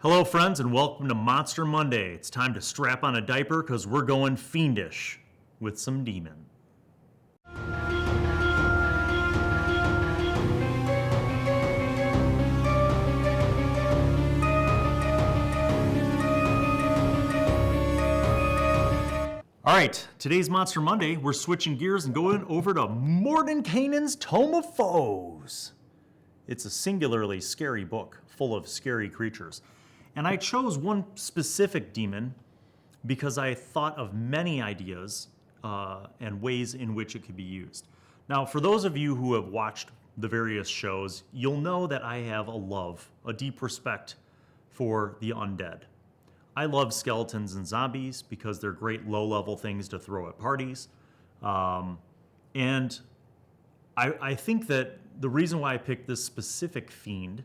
Hello friends and welcome to Monster Monday. It's time to strap on a diaper because we're going fiendish with some demon. Alright, today's Monster Monday, we're switching gears and going over to Mordenkainen's Tome of Foes. It's a singularly scary book full of scary creatures. And I chose one specific demon because I thought of many ideas and ways in which it could be used. Now, for those of you who have watched the various shows, you'll know that I have a deep respect for the undead. I love skeletons and zombies because they're great low-level things to throw at parties. And I think that the reason why I picked this specific fiend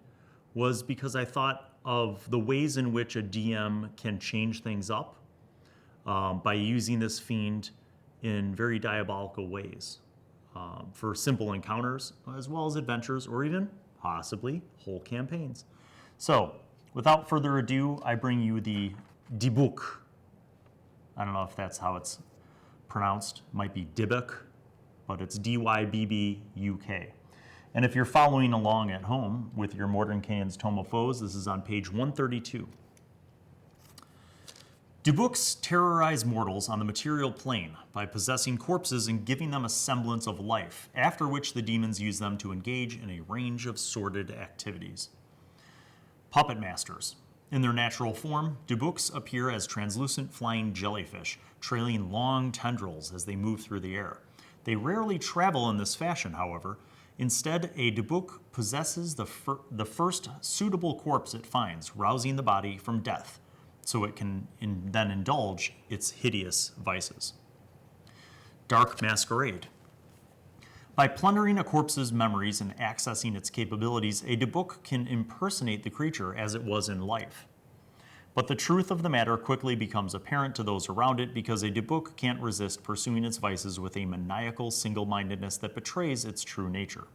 was because I thought of the ways in which a DM can change things up by using this fiend in very diabolical ways for simple encounters as well as adventures or even possibly whole campaigns. So without further ado, I bring you the Dybbuk. I don't know if that's how it's pronounced. It might be Dybbuk, but it's D-Y-B-B-U-K. And if you're following along at home with your Mordenkainen's Tome of Foes, this is on page 132. Dybbuks terrorize mortals on the material plane by possessing corpses and giving them a semblance of life, after which the demons use them to engage in a range of sordid activities. Puppet masters. In their natural form, Dybbuks appear as translucent flying jellyfish, trailing long tendrils as they move through the air. They rarely travel in this fashion, however. Instead, a Dybbuk possesses the first suitable corpse it finds, rousing the body from death, so it can then indulge its hideous vices. Dark Masquerade. By plundering a corpse's memories and accessing its capabilities, a Dybbuk can impersonate the creature as it was in life. But the truth of the matter quickly becomes apparent to those around it because a Dybbuk can't resist pursuing its vices with a maniacal single-mindedness that betrays its true nature.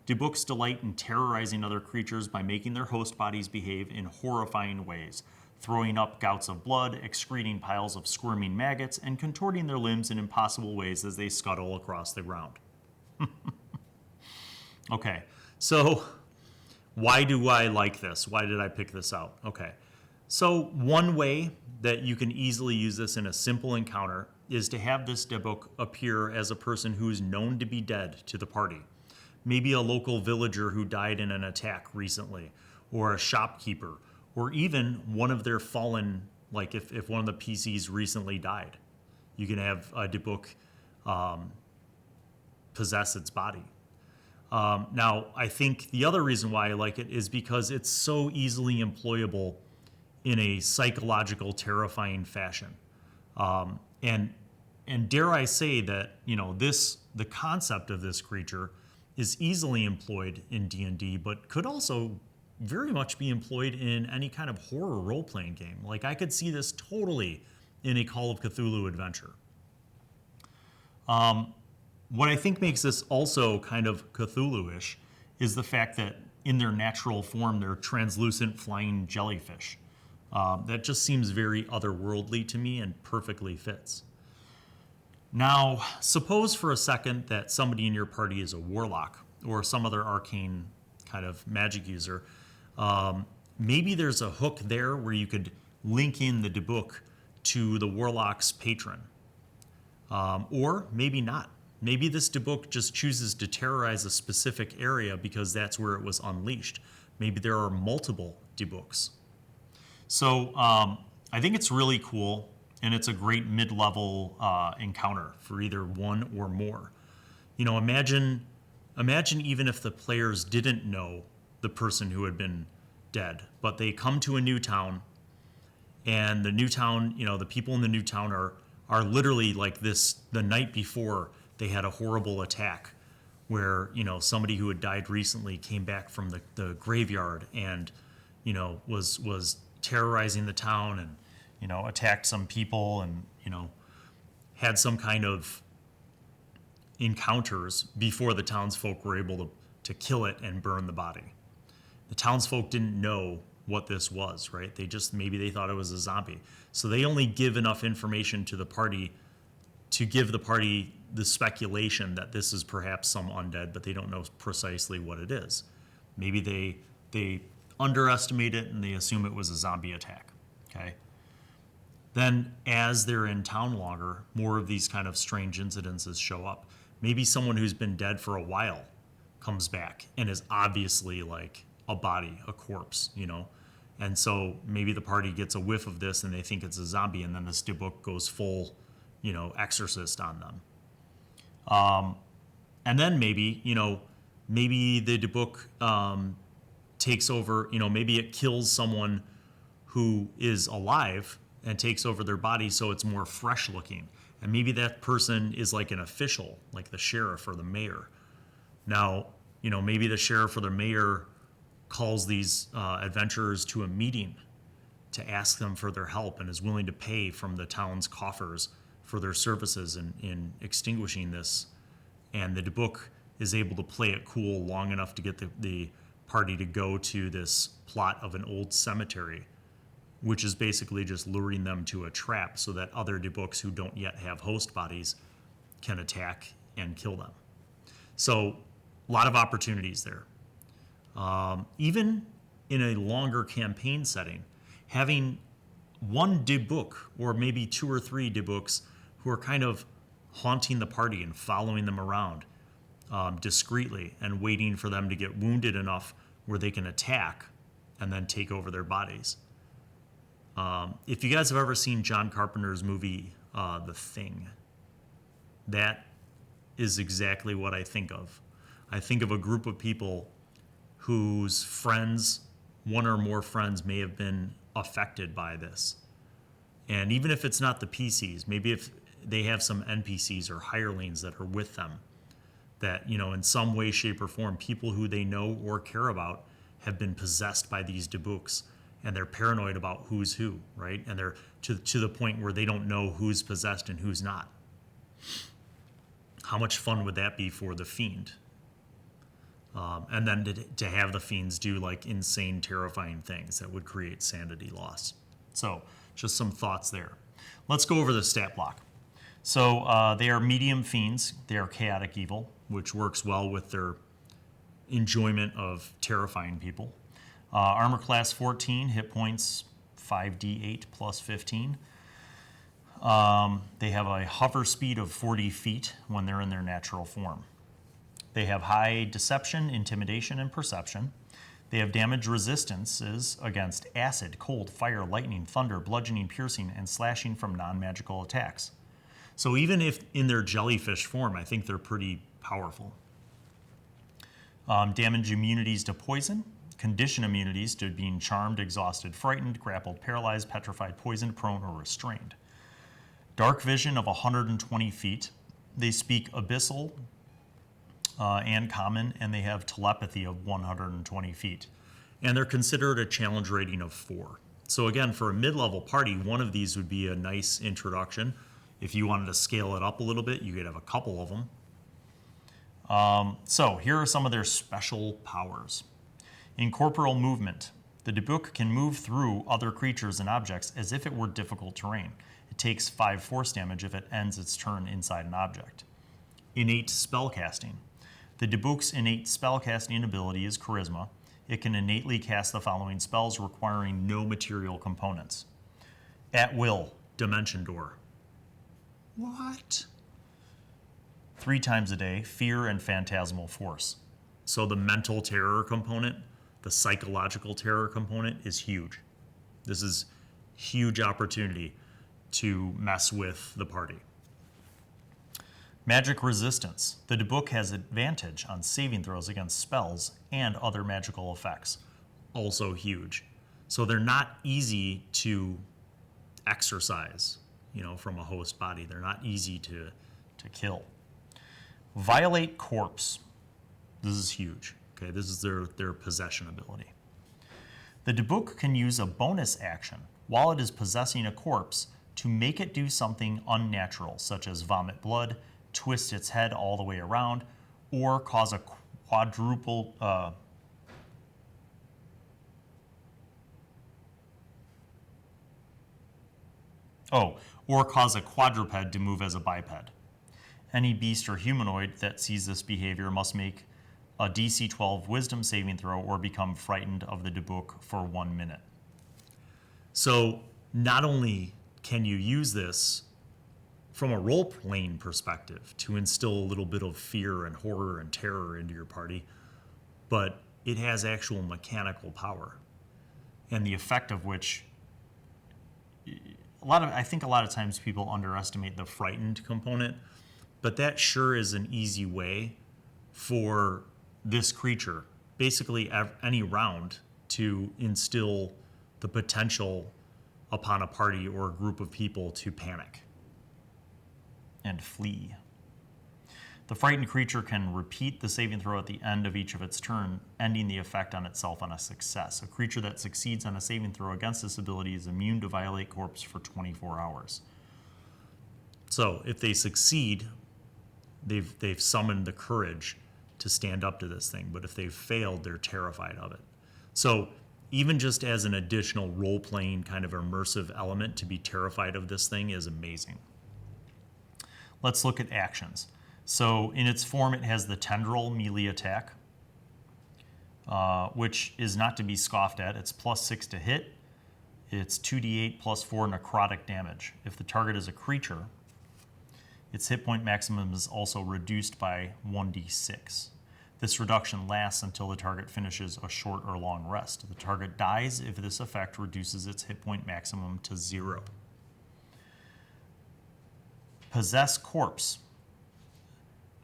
Dybbuks delight in terrorizing other creatures by making their host bodies behave in horrifying ways, throwing up gouts of blood, excreting piles of squirming maggots, and contorting their limbs in impossible ways as they scuttle across the ground. Okay, so why do I like this? Why did I pick this out? Okay, so one way that you can easily use this in a simple encounter is to have this Dybbuk appear as a person who is known to be dead to the party. Maybe a local villager who died in an attack recently, or a shopkeeper, or even one of their fallen, like if one of the PCs recently died. You can have a Dybbuk possess its body. Now, I think the other reason why I like it is because it's so easily employable in a psychological, terrifying fashion. And dare I say that, the concept of this creature is easily employed in D&D, but could also very much be employed in any kind of horror role-playing game. Like, I could see this totally in a Call of Cthulhu adventure. What I think makes this also kind of Cthulhu-ish is the fact that in their natural form, they're translucent flying jellyfish. That just seems very otherworldly to me and perfectly fits. Now, suppose for a second that somebody in your party is a warlock or some other arcane kind of magic user. Maybe there's a hook there where you could link in the Dybbuk to the warlock's patron. Or maybe not. Maybe this Dybbuk just chooses to terrorize a specific area because that's where it was unleashed. Maybe there are multiple Dybbuks. So I think it's really cool, and it's a great mid-level encounter for either one or more. Imagine even if the players didn't know the person who had been dead, but they come to a new town, and the new town, the people in the new town are literally like this. The night before, they had a horrible attack where, somebody who had died recently came back from the graveyard and, was terrorizing the town and, attacked some people and, had some kind of encounters before the townsfolk were able to kill it and burn the body. The townsfolk didn't know what this was, right? Maybe they thought it was a zombie. So they only give enough information to the party to give the party the speculation that this is perhaps some undead, but they don't know precisely what it is. Maybe they underestimate it and they assume it was a zombie attack, okay? Then as they're in town longer, more of these kind of strange incidences show up. Maybe someone who's been dead for a while comes back and is obviously like a body, a corpse, you know? And so maybe the party gets a whiff of this and they think it's a zombie, and then this Dybbuk goes full, you know, exorcist on them. And then maybe the Dybbuk takes over, you know, maybe it kills someone who is alive and takes over their body so it's more fresh looking. And maybe that person is like an official, like the sheriff or the mayor. Now, you know, maybe the sheriff or the mayor calls these adventurers to a meeting to ask them for their help and is willing to pay from the town's coffers for their services in extinguishing this. And the Dybbuk is able to play it cool long enough to get the party to go to this plot of an old cemetery, which is basically just luring them to a trap so that other Dybbuks who don't yet have host bodies can attack and kill them. So a lot of opportunities there. Even in a longer campaign setting, having one Dybbuk or maybe 2 or 3 Dybbuks who are kind of haunting the party and following them around discreetly and waiting for them to get wounded enough where they can attack and then take over their bodies. If you guys have ever seen John Carpenter's movie, The Thing, that is exactly what I think of. I think of a group of people whose friends, one or more friends, may have been affected by this. And even if it's not the PCs, maybe if they have some NPCs or hirelings that are with them, that, you know, in some way, shape, or form, people who they know or care about have been possessed by these Dybbuks, and they're paranoid about who's who, right? And they're to the point where they don't know who's possessed and who's not. How much fun would that be for the fiend? And then to have the fiends do like insane, terrifying things that would create sanity loss. So just some thoughts there. Let's go over the stat block. So they are medium fiends. They are chaotic evil, which works well with their enjoyment of terrifying people. Armor class 14, hit points 5d8 plus 15. They have a hover speed of 40 feet when they're in their natural form. They have high deception, intimidation, and perception. They have damage resistances against acid, cold, fire, lightning, thunder, bludgeoning, piercing, and slashing from non-magical attacks. So even if in their jellyfish form, I think they're pretty powerful. Damage immunities to poison, condition immunities to being charmed, exhausted, frightened, grappled, paralyzed, petrified, poisoned, prone, or restrained. Dark vision of 120 feet. They speak abyssal and common, and they have telepathy of 120 feet. And they're considered a challenge rating of 4. So again, for a mid-level party, one of these would be a nice introduction. If you wanted to scale it up a little bit, you could have a couple of them. So here are some of their special powers. Incorporeal movement. The Dybbuk can move through other creatures and objects as if it were difficult terrain. It takes 5 force damage if it ends its turn inside an object. Innate spellcasting. The Dybbuk's innate spellcasting ability is Charisma. It can innately cast the following spells requiring no material components. At will, Dimension Door. What? 3 times a day, Fear and Phantasmal Force. So the mental terror component, the psychological terror component is huge. This is huge opportunity to mess with the party. Magic resistance. The Dybbuk has advantage on saving throws against spells and other magical effects. Also huge. So they're not easy to exorcise, you know, from a host body. They're not easy to kill. Violate corpse. This is huge. Okay, this is their possession ability. The Dybbuk can use a bonus action while it is possessing a corpse to make it do something unnatural, such as vomit blood, twist its head all the way around, or cause a quadruple Oh, or cause a quadruped to move as a biped. Any beast or humanoid that sees this behavior must make a DC 12 wisdom saving throw or become frightened of the Dybbuk for 1 minute. So not only can you use this from a role-playing perspective to instill a little bit of fear and horror and terror into your party, but it has actual mechanical power, and the effect of which I think a lot of times people underestimate the frightened component, but that sure is an easy way for this creature, basically any round, to instill the potential upon a party or a group of people to panic and flee. The frightened creature can repeat the saving throw at the end of each of its turn, ending the effect on itself on a success. A creature that succeeds on a saving throw against this ability is immune to violate corpse for 24 hours. So if they succeed, they've summoned the courage to stand up to this thing, but if they've failed, they're terrified of it. So even just as an additional role-playing kind of immersive element, to be terrified of this thing is amazing. Let's look at actions. So in its form, it has the tendril melee attack, which is not to be scoffed at. It's +6 to hit. It's 2d8 + 4 necrotic damage. If the target is a creature, its hit point maximum is also reduced by 1d6. This reduction lasts until the target finishes a short or long rest. The target dies if this effect reduces its hit point maximum to 0. Possess Corpse.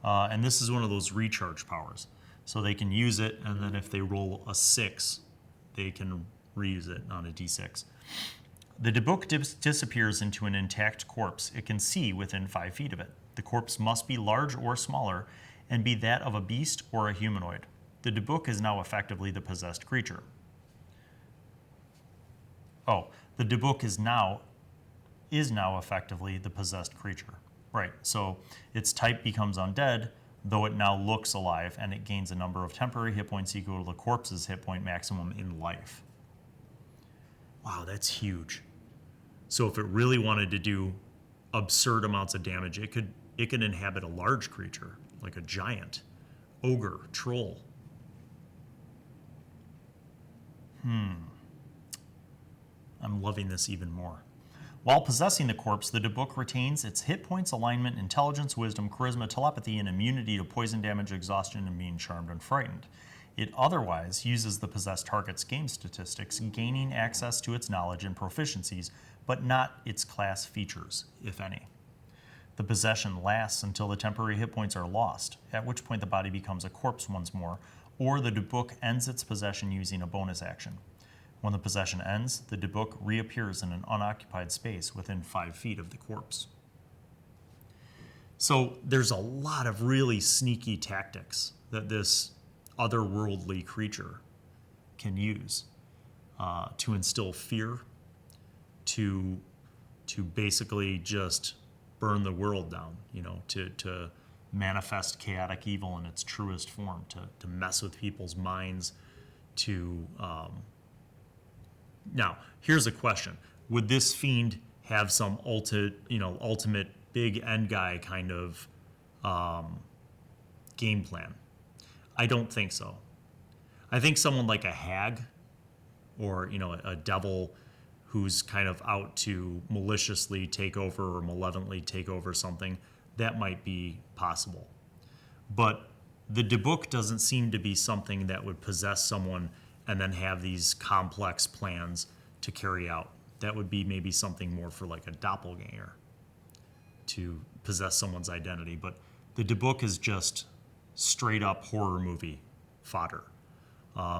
And this is one of those recharge powers. So they can use it, and then if they roll a 6, they can reuse it on a d6. The Dybbuk disappears into an intact corpse it can see within 5 feet of it. The corpse must be large or smaller and be that of a beast or a humanoid. The Dybbuk is now effectively the possessed creature. Oh, the Dybbuk is now effectively the possessed creature. Right, so its type becomes undead, though it now looks alive, and it gains a number of temporary hit points equal to the corpse's hit point maximum in life. Wow, that's huge. So if it really wanted to do absurd amounts of damage, it could inhabit a large creature, like a giant, ogre, troll. I'm loving this even more. While possessing the corpse, the Dybbuk retains its hit points, alignment, intelligence, wisdom, charisma, telepathy, and immunity to poison damage, exhaustion, and being charmed and frightened. It otherwise uses the possessed target's game statistics, gaining access to its knowledge and proficiencies, but not its class features, if any. The possession lasts until the temporary hit points are lost, at which point the body becomes a corpse once more, or the Dybbuk ends its possession using a bonus action. When the possession ends, the Dybbuk reappears in an unoccupied space within 5 feet of the corpse. So there's a lot of really sneaky tactics that this otherworldly creature can use to instill fear, to basically just burn the world down, to manifest chaotic evil in its truest form, to mess with people's minds, to... Now, here's a question. Would this fiend have some ultimate big end guy kind of game plan? I don't think so. I think someone like a hag or, a devil who's kind of out to maliciously take over or malevolently take over something, that might be possible. But the Dybbuk doesn't seem to be something that would possess someone and then have these complex plans to carry out. That would be maybe something more for like a doppelganger to possess someone's identity. But the Dybbuk is just straight up horror movie fodder.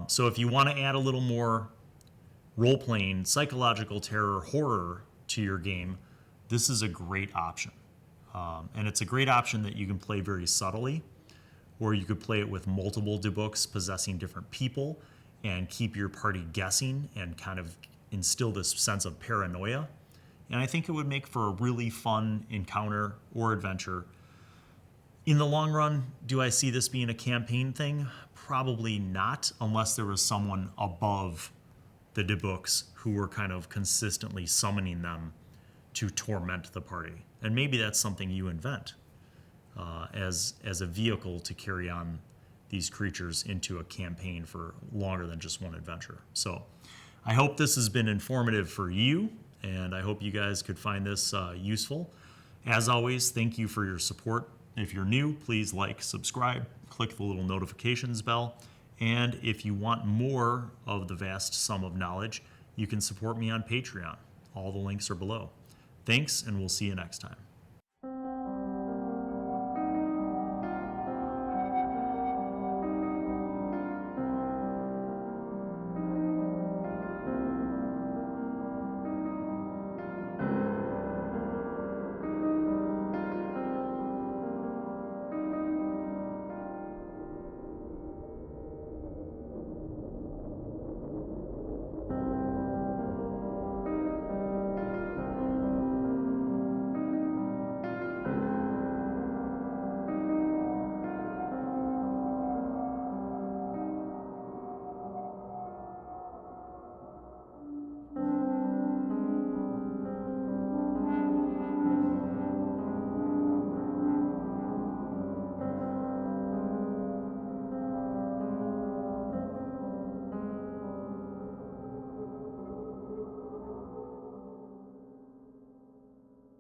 So if you want to add a little more role-playing, psychological terror, horror to your game, this is a great option. And it's a great option that you can play very subtly, or you could play it with multiple Dybbuks possessing different people and keep your party guessing and kind of instill this sense of paranoia. And I think it would make for a really fun encounter or adventure. In the long run, do I see this being a campaign thing? Probably not, unless there was someone above the Dybbuks who were kind of consistently summoning them to torment the party. And maybe that's something you invent as a vehicle to carry on these creatures into a campaign for longer than just one adventure. So I hope this has been informative for you, and I hope you guys could find this useful. As always, thank you for your support. If you're new, please like, subscribe, click the little notifications bell, and if you want more of the vast sum of knowledge, you can support me on Patreon. All the links are below. Thanks, and we'll see you next time.